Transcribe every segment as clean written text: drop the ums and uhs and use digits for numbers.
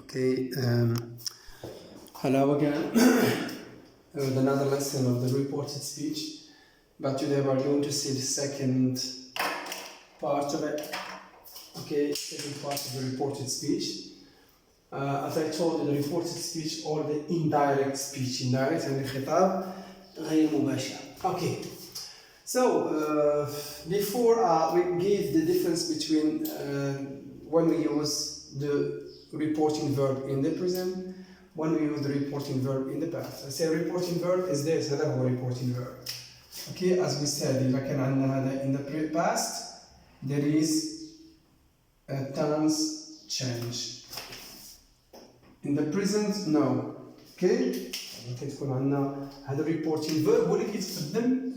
Okay, hello again with another lesson of the reported speech, but today we're going to see the second part of it. Okay, second part of the reported speech. As I told you, the reported speech or the indirect speech. Indirect يعني خطاب غير مباشر. Okay, so before we gave the difference between when we use the reporting verb in the present, when we use the reporting verb in the past. I say reporting verb is this, هذا هو reporting verb. Okay, as we said, إذا كان عندنا هذا in the past, there is a tense change. In the present, no. Okay? كتكون عندنا هذا reporting verb هو اللي كيتقدم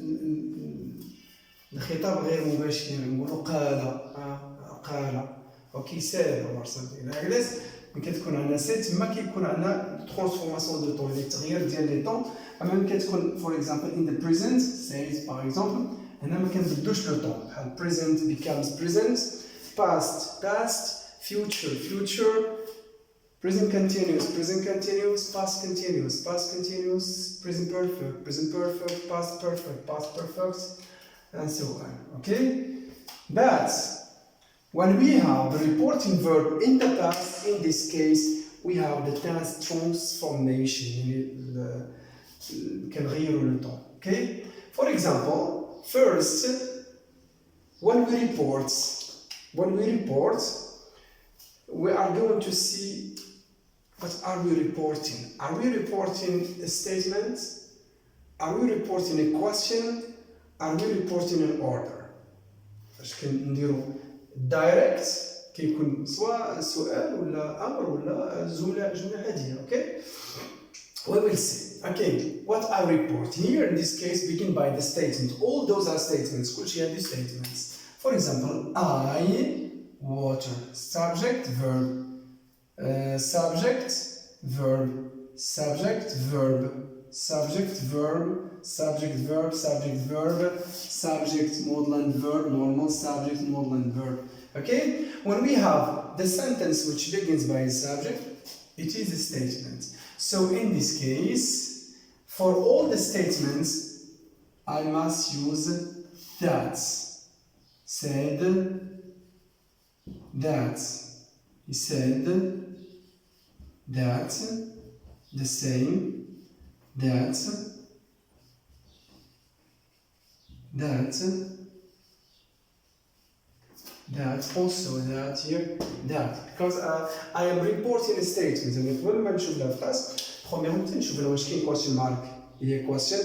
الخطاب غير مباشر، نقولوا قال اوكي سير or something like this. ملي كتكون عندنا سي تما كيكون عندنا ترانسفورماسيون دو طون، التغيير ديال لي طون. اما ملي كتكون فور اكزامبل in the present says باغ اكزامبل هنا ما كنبدلوش لو طون، بحال present becomes present، past future present continuous past continuous present perfect past perfect and so on. Okay, but when we have the reporting verb in the past, in this case, we have the tense transformation. كنغيروا le temps. Okay? For example, first, when we report, we are going to see what are we reporting. Are we reporting a statement? Are we reporting a question? Are we reporting an order? باش كنديروا direct كيكون سواء سؤال ولا امر ولا جمله عاديه. Okay, we will see. Okay, what I report here in this case begin by the statement. All those are statements. كلشي هادي statements. For example, I water, subject verb, subject verb, subject verb, subject verb, subject verb, subject verb, subject modal and verb, normal subject modal and verb. Okay, when we have the sentence which begins by a subject, it is a statement. So in this case, for all the statements I must use that, said, that, he said, that, the same, that, also that here, that, because I am reporting a statement. And قبل ما نشوف la phrase, premièrement نشوف واش كاين question mark. Il y a question,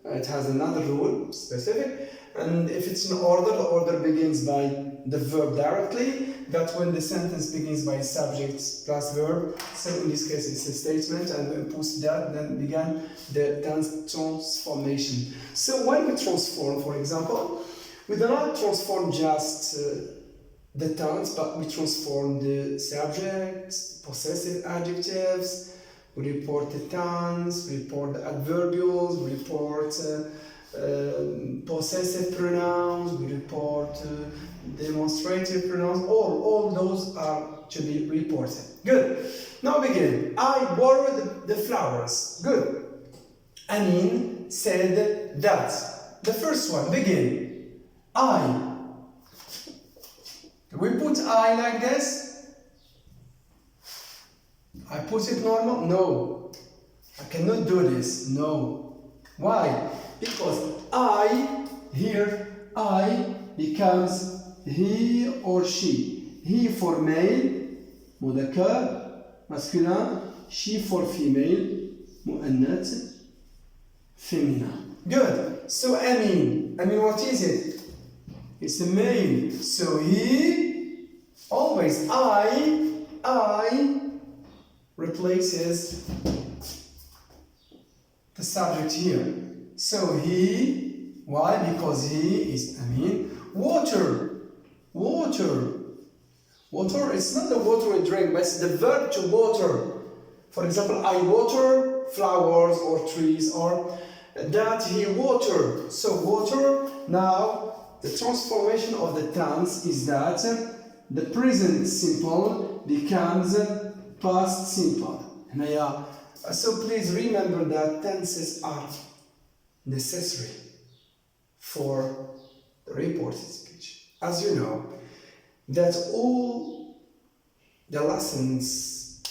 it has another rule specific, and if it's an order, the order begins by the verb directly. But when the sentence begins by subject plus verb, so in this case it's a statement, and when post that, then began the tense transformation. So when we transform, for example, we do not transform just the tense, but we transform the subjects, possessive adjectives, we report the tense, we report the adverbials, we report possessive pronouns, we report demonstrative pronouns. All those are to be reported. Good. Now begin. I borrowed the flowers. Good. Amin said that. The first one. Begin. I. We put I like this. I put it normal. No. I cannot do this. No. Why? Because I here becomes he or she. He for male, مذكر, masculine. She for female, مؤنث, feminine. Good. So Amin, what is it? It's a male. So he always I replaces the subject here. So he, why? Because he is Amin. Water, it's not the water we drink, but it's the verb to water. For example, I water flowers or trees, or that he water. So water, now the transformation of the tense is that the present simple becomes past simple. هنايا. So please remember that tenses are necessary for the reported speech. As you know, that all the lessons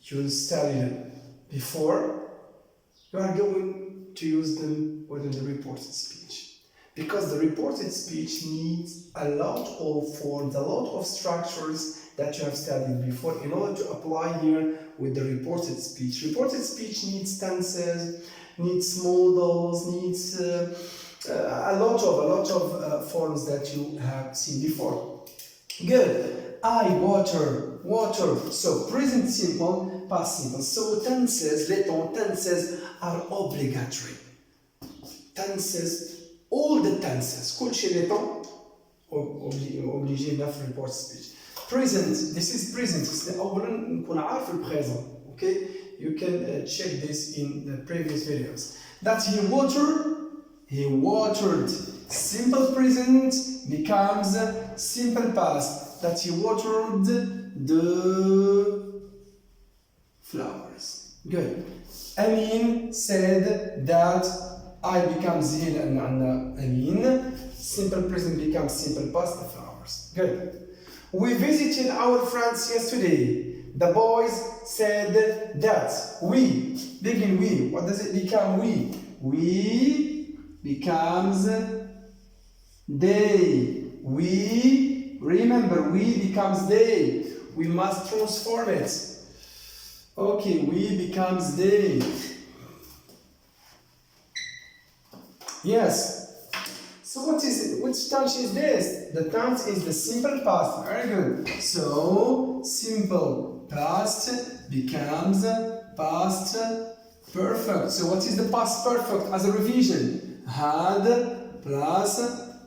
you studied before, you are going to use them within the reported speech. Because the reported speech needs a lot of forms, a lot of structures that you have studied before in order to apply here with the reported speech. Reported speech needs tenses, needs modals, needs a lot of forms that you have seen before. Good. I water, water. So present simple, past simple. So tenses, les temps, tenses are obligatory. Tenses, all the tenses, كل شيء les temps obligé في report speech. Present, this is present. أولا نكون عارف البريزون. Okay, you can check this in the previous videos. That he watered. Simple present becomes simple past. That he watered the flowers. Good. Amin said that I becomes he and Amin. Simple present becomes simple past, the flowers. Good. We visited our friends yesterday. The boys said that. We. Begin we. What does it become? We. We becomes they. We. Remember, we becomes they. We must transform it. Okay, we becomes they. Yes. So what is it? Which tense is this? The tense is the simple past. Very good. So simple past becomes past perfect. So what is the past perfect as a revision? Had plus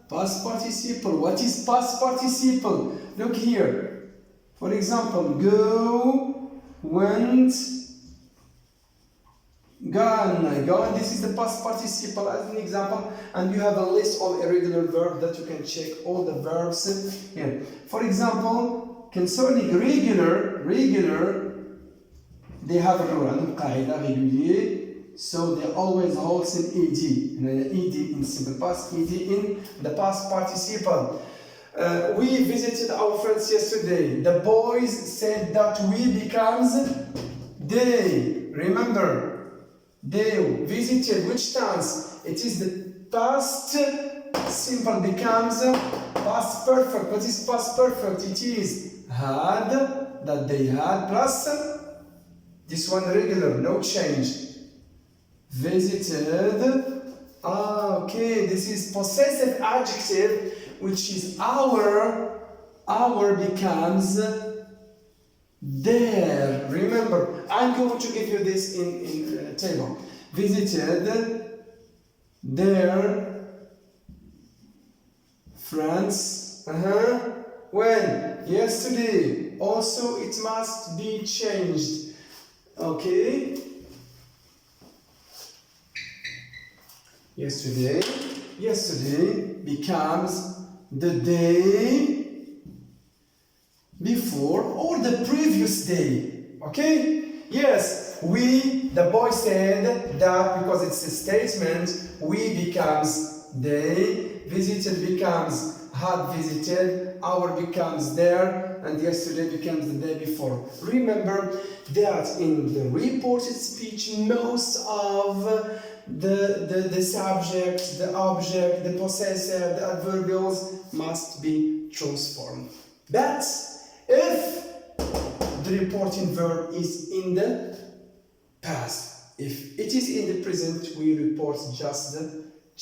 past participle. What is past participle? Look here. For example, go, went, gone. Gone. This is the past participle as an example, and you have a list of irregular verbs that you can check all the verbs here. For example, concerning regular, they have a rule. عندهم قاعدة régulier, so they always hold in ed. Ed in simple past, ed in the past participle. We visited our friends yesterday. The boys said that we becomes they. Remember. They visited, which tense? It is the past simple becomes past perfect. What is past perfect? It is had, that they had, plus this one regular, no change. Visited. Okay, this is possessive adjective, which is our becomes there. Remember, I'm going to give you this in table. Visited their friends. When? Yesterday. Also, it must be changed. Okay. Yesterday becomes the day before or the previous day. Okay? Yes, the boy said that because it's a statement, we becomes they, visited becomes had visited, our becomes there, and yesterday becomes the day before. Remember that in the reported speech, most of the subject, the object, the possessor, the adverbials must be transformed. But if the reporting verb is in the past, if it is in the present, we report just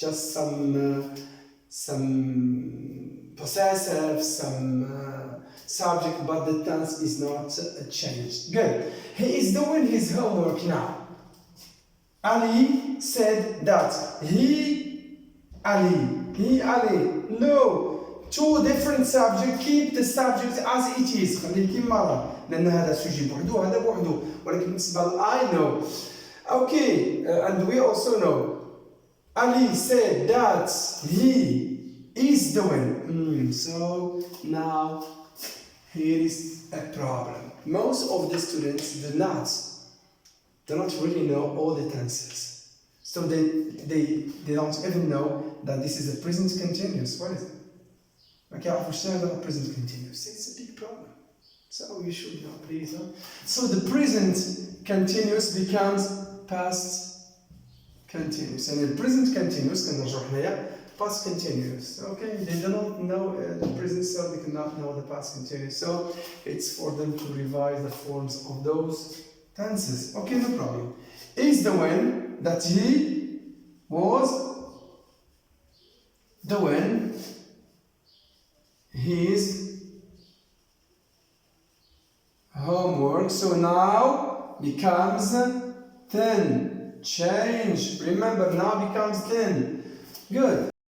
some possessive, some subject, but the tense is not changed. Good. He is doing his homework now. Ali said that. Ali. No. Two different subjects. Keep the subject as it is. خليه كيما راه لأن هذا سوجي بوحدو هذا بوحدو ولكن بالنسبة ل I know. Okay, and we also know. Ali said that he is doing. So now here is a problem. Most of the students do not really know all the tenses. So they don't even know that this is a present continuous. What is it? Okay, I understand that present continuous. It's a big problem. So you should know, please. Huh? So the present continuous becomes past continuous. And the present continuous can past continuous. Okay, they do not know the present, so they cannot know the past continuous. So it's for them to revise the forms of those tenses. Okay, no problem. Is the when that he was doing his homework. So now becomes 10. Change. Remember, now becomes 10. Good.